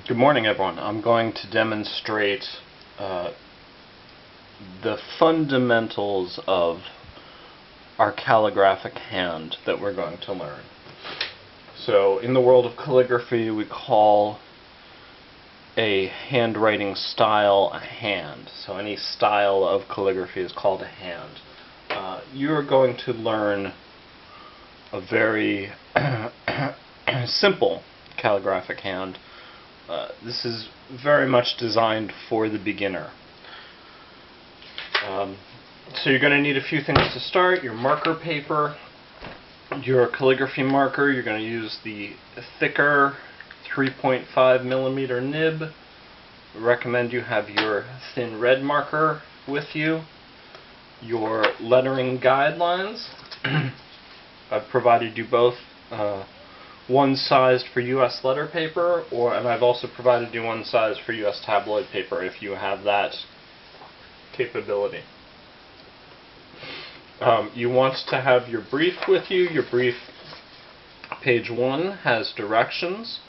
Good morning, everyone. I'm going to demonstrate the fundamentals of our calligraphic hand that we're going to learn. So, in the world of calligraphy, we call a handwriting style a hand. So any style of calligraphy is called a hand. You're going to learn a very simple calligraphic hand. This is very much designed for the beginner. So you're going to need a few things to start. Your marker paper, your calligraphy marker. You're going to use the thicker 3.5 millimeter nib. I recommend you have your thin red marker with you. Your lettering guidelines. I've provided you both one sized for US letter paper, and I've also provided you one size for US tabloid paper if you have that capability. You want to have your brief with you. Your brief, page 1, has directions.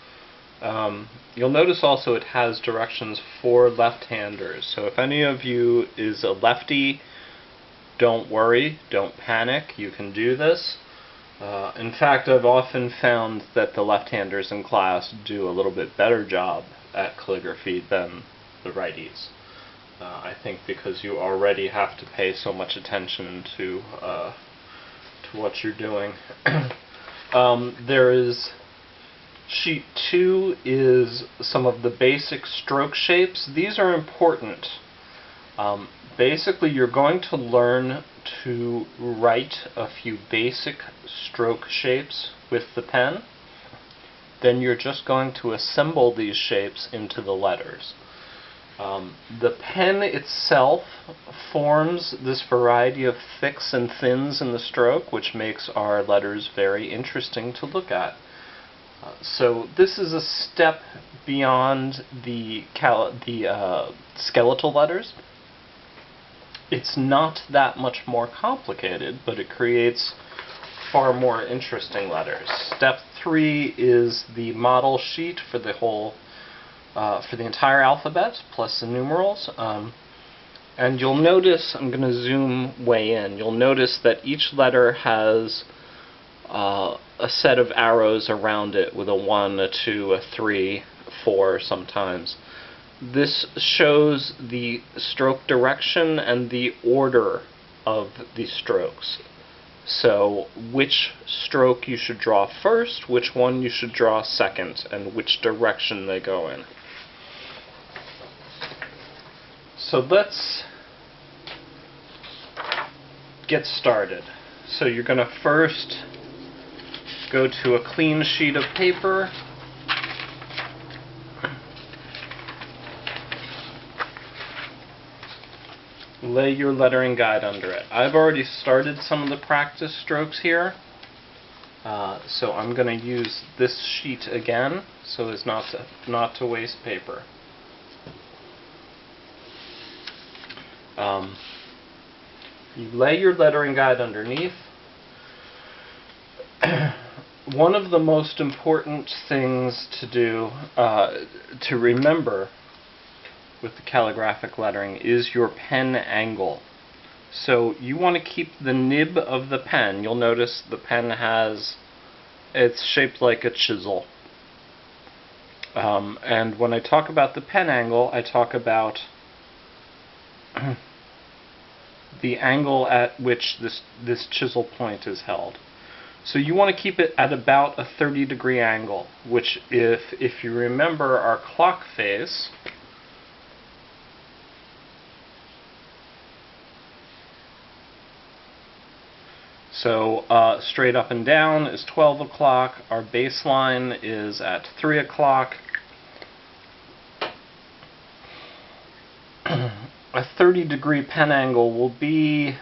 You'll notice also it has directions for left-handers. So if any of you is a lefty, don't worry, don't panic, you can do this. In fact, I've often found that the left-handers in class do a little bit better job at calligraphy than the righties. I think because you already have to pay so much attention to what you're doing. There is sheet 2 is some of the basic stroke shapes. These are important. Basically, you're going to learn to write a few basic stroke shapes with the pen. Then you're just going to assemble these shapes into the letters. The pen itself forms this variety of thicks and thins in the stroke, which makes our letters very interesting to look at. So this is a step beyond the skeletal letters. It's not that much more complicated, but it creates far more interesting letters. Step 3 is the model sheet for the whole, for the entire alphabet, plus the numerals. And you'll notice, I'm going to zoom way in, you'll notice that each letter has a set of arrows around it with a 1, a 2, a 3, 4 sometimes. This shows the stroke direction and the order of the strokes. So which stroke you should draw first, which one you should draw second, and which direction they go in. So let's get started. So you're going to first go to a clean sheet of paper. Lay your lettering guide under it. I've already started some of the practice strokes here, so I'm going to use this sheet again so as not to waste paper. You lay your lettering guide underneath. One of the most important things to do, to remember with the calligraphic lettering, is your pen angle. So you want to keep the nib of the pen. You'll notice the pen it's shaped like a chisel. And when I talk about the pen angle, I talk about the angle at which this chisel point is held. So you want to keep it at about a 30-degree angle, which if you remember our clock face, so straight up and down is 12 o'clock, our baseline is at 3 o'clock. A 30-degree pen angle will be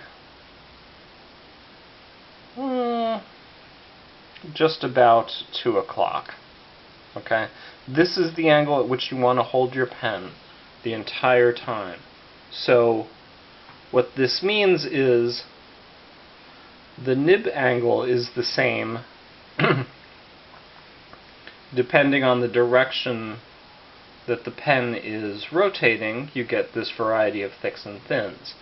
just about 2 o'clock. Okay? This is the angle at which you want to hold your pen the entire time. So what this means is the nib angle is the same depending on the direction that the pen is rotating, you get this variety of thicks and thins.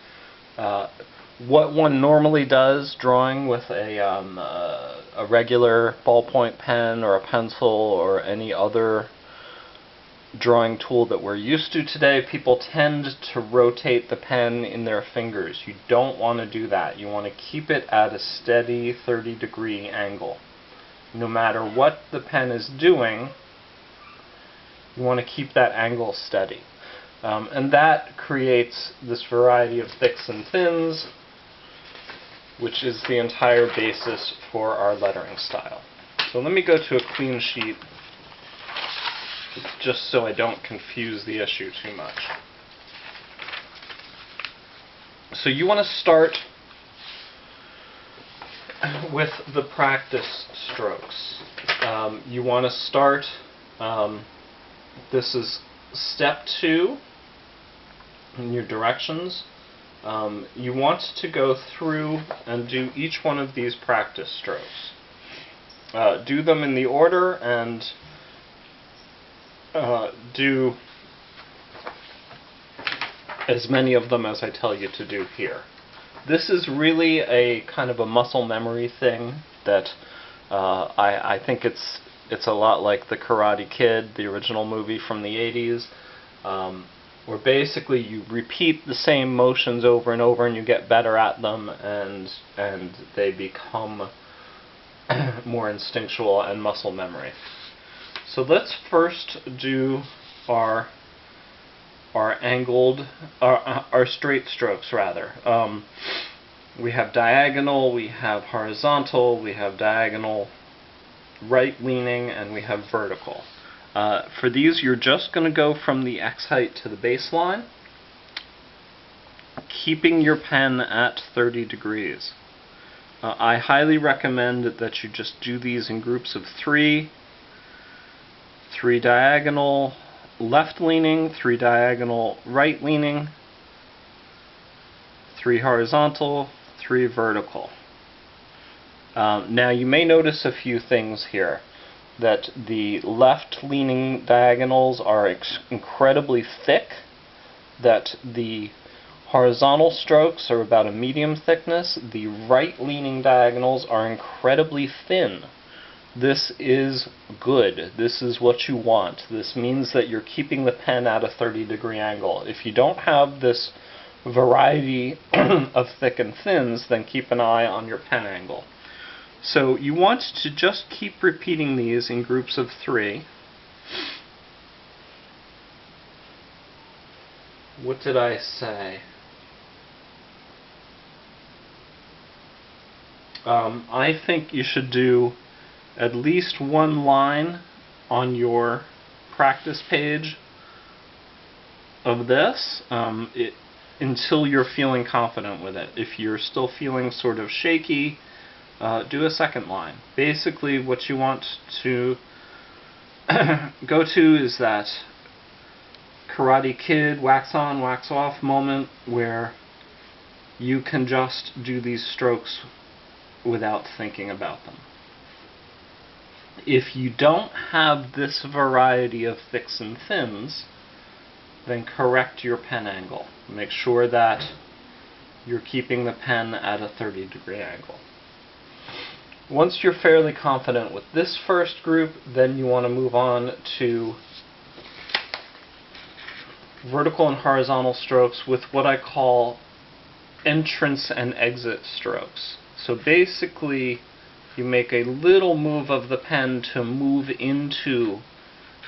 What one normally does drawing with a regular ballpoint pen or a pencil or any other drawing tool that we're used to today, people tend to rotate the pen in their fingers. You don't want to do that. You want to keep it at a steady 30-degree angle. No matter what the pen is doing, you want to keep that angle steady. And that creates this variety of thicks and thins, which is the entire basis for our lettering style. So let me go to a clean sheet, just so I don't confuse the issue too much. So you want to start with the practice strokes. You want to start, this is step 2 in your directions. You want to go through and do each one of these practice strokes. Do them in the order and do as many of them as I tell you to do here. This is really a kind of a muscle memory thing that I think it's a lot like the Karate Kid, the original movie from the 80s, where basically you repeat the same motions over and over and you get better at them, and they become more instinctual and muscle memory. So let's first do our angled, our straight strokes rather. We have diagonal, we have horizontal, we have diagonal right leaning, and we have vertical. For these, you're just going to go from the X height to the baseline, keeping your pen at 30 degrees. I highly recommend that you just do these in groups of 3 diagonal left leaning, 3 diagonal right leaning, 3 horizontal, 3 vertical. Now you may notice a few things here. That the left leaning diagonals are incredibly thick, that the horizontal strokes are about a medium thickness, the right leaning diagonals are incredibly thin. This is good. This is what you want. This means that you're keeping the pen at a 30-degree angle. If you don't have this variety of thick and thins, then keep an eye on your pen angle. So you want to just keep repeating these in groups of 3. What did I say? I think you should do at least 1 line on your practice page of this until you're feeling confident with it. If you're still feeling sort of shaky, do a 2nd line. Basically what you want to go to is that Karate Kid wax on, wax off moment where you can just do these strokes without thinking about them. If you don't have this variety of thicks and thins, then correct your pen angle. Make sure that you're keeping the pen at a 30-degree angle. Once you're fairly confident with this first group, then you want to move on to vertical and horizontal strokes with what I call entrance and exit strokes. So basically, you make a little move of the pen to move into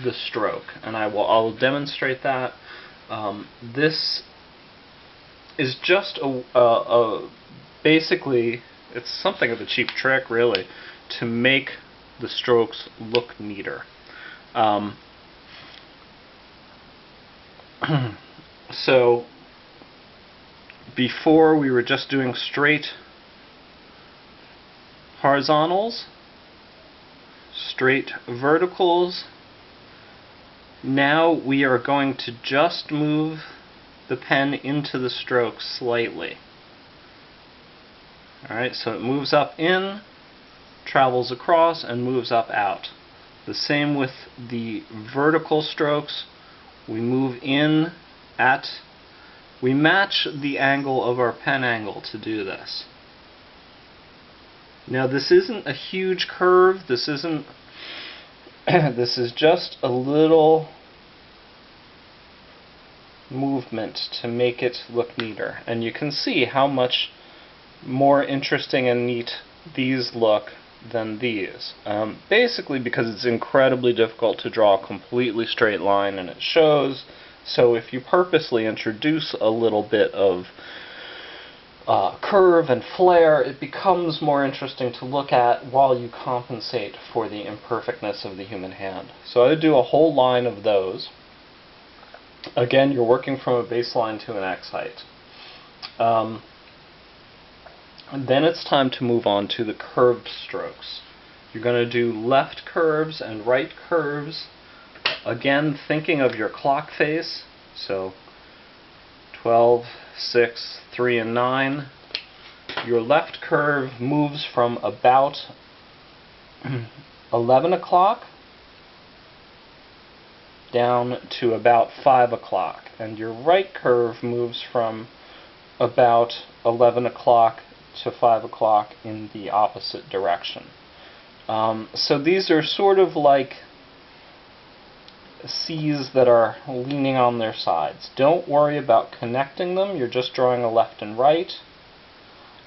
the stroke, and I'll demonstrate that. This is just basically, it's something of a cheap trick, really, to make the strokes look neater. So, before we were just doing straight horizontals, straight verticals. Now we are going to just move the pen into the stroke slightly. Alright, so it moves up in, travels across, and moves up out. The same with the vertical strokes. we move in we match the angle of our pen angle to do this. Now this isn't a huge curve, this isn't this is just a little movement to make it look neater. And you can see how much more interesting and neat these look than these. Basically because it's incredibly difficult to draw a completely straight line and it shows, so if you purposely introduce a little bit of curve and flare, it becomes more interesting to look at while you compensate for the imperfectness of the human hand. So I would do a whole line of those. Again, you're working from a baseline to an X height. Then it's time to move on to the curved strokes. You're going to do left curves and right curves. Again, thinking of your clock face, so 12, 6, 3, and 9. Your left curve moves from about 11 o'clock down to about 5 o'clock, and your right curve moves from about 11 o'clock to 5 o'clock in the opposite direction. So these are sort of like C's that are leaning on their sides. Don't worry about connecting them, you're just drawing a left and right.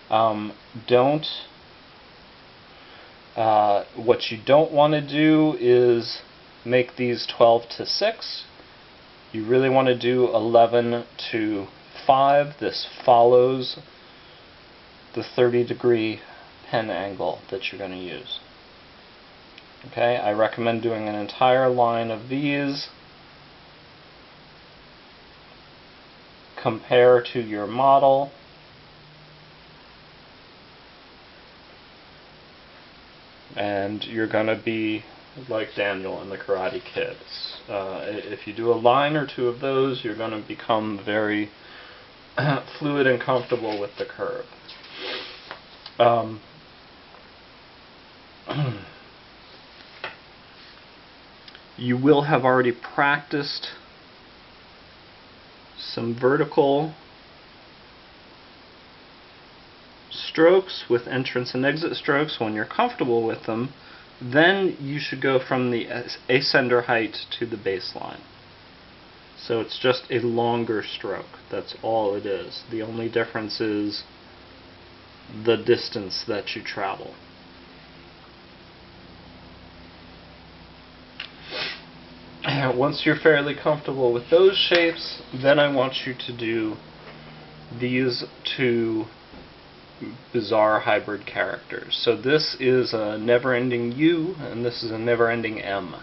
What you don't want to do is make these 12 to 6. You really want to do 11 to 5. This follows the 30-degree pen angle that you're going to use. Okay, I recommend doing an entire line of these. Compare to your model. And you're going to be like Daniel in the Karate Kid. If you do a line or two of those, you're going to become very fluid and comfortable with the curve. You will have already practiced some vertical strokes with entrance and exit strokes. When you're comfortable with them, then you should go from the ascender height to the baseline. So it's just a longer stroke. That's all it is. The only difference is the distance that you travel. Once you're fairly comfortable with those shapes, then I want you to do these two bizarre hybrid characters. So this is a never-ending U, and this is a never-ending M.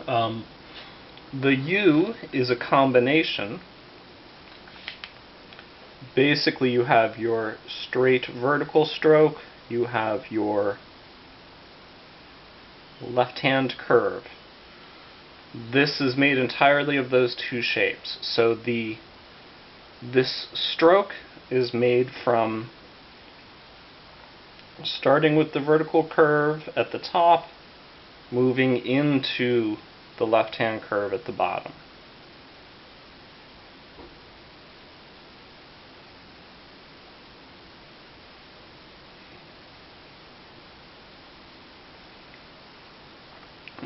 The U is a combination. Basically, you have your straight vertical stroke, you have your left-hand curve. This is made entirely of those two shapes. So this stroke is made from starting with the vertical curve at the top, moving into the left-hand curve at the bottom.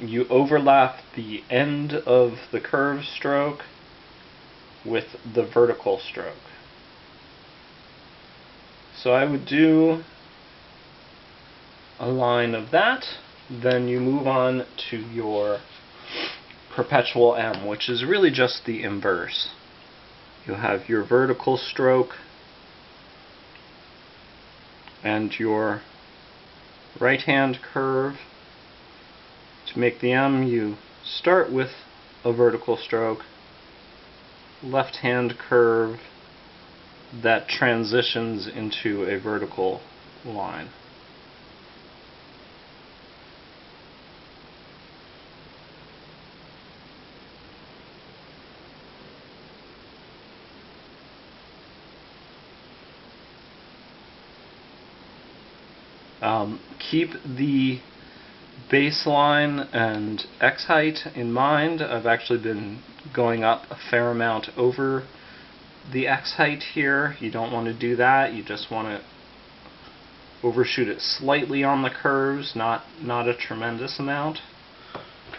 You overlap the end of the curved stroke with the vertical stroke. So I would do a line of that, then you move on to your perpetual M, which is really just the inverse. You have your vertical stroke and your right-hand curve. To make the M, you start with a vertical stroke, left-hand curve that transitions into a vertical line. Keep the baseline and X height in mind, I've actually been going up a fair amount over the X height here. You don't want to do that. You just want to overshoot it slightly on the curves, not a tremendous amount.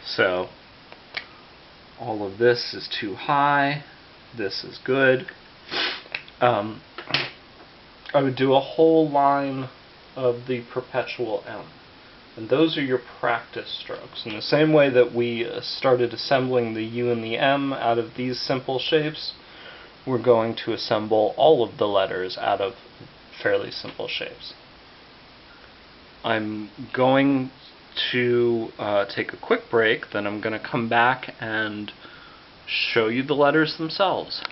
So all of this is too high. This is good. I would do a whole line of the perpetual M. And those are your practice strokes. In the same way that we started assembling the U and the M out of these simple shapes, we're going to assemble all of the letters out of fairly simple shapes. I'm going to take a quick break, then I'm going to come back and show you the letters themselves.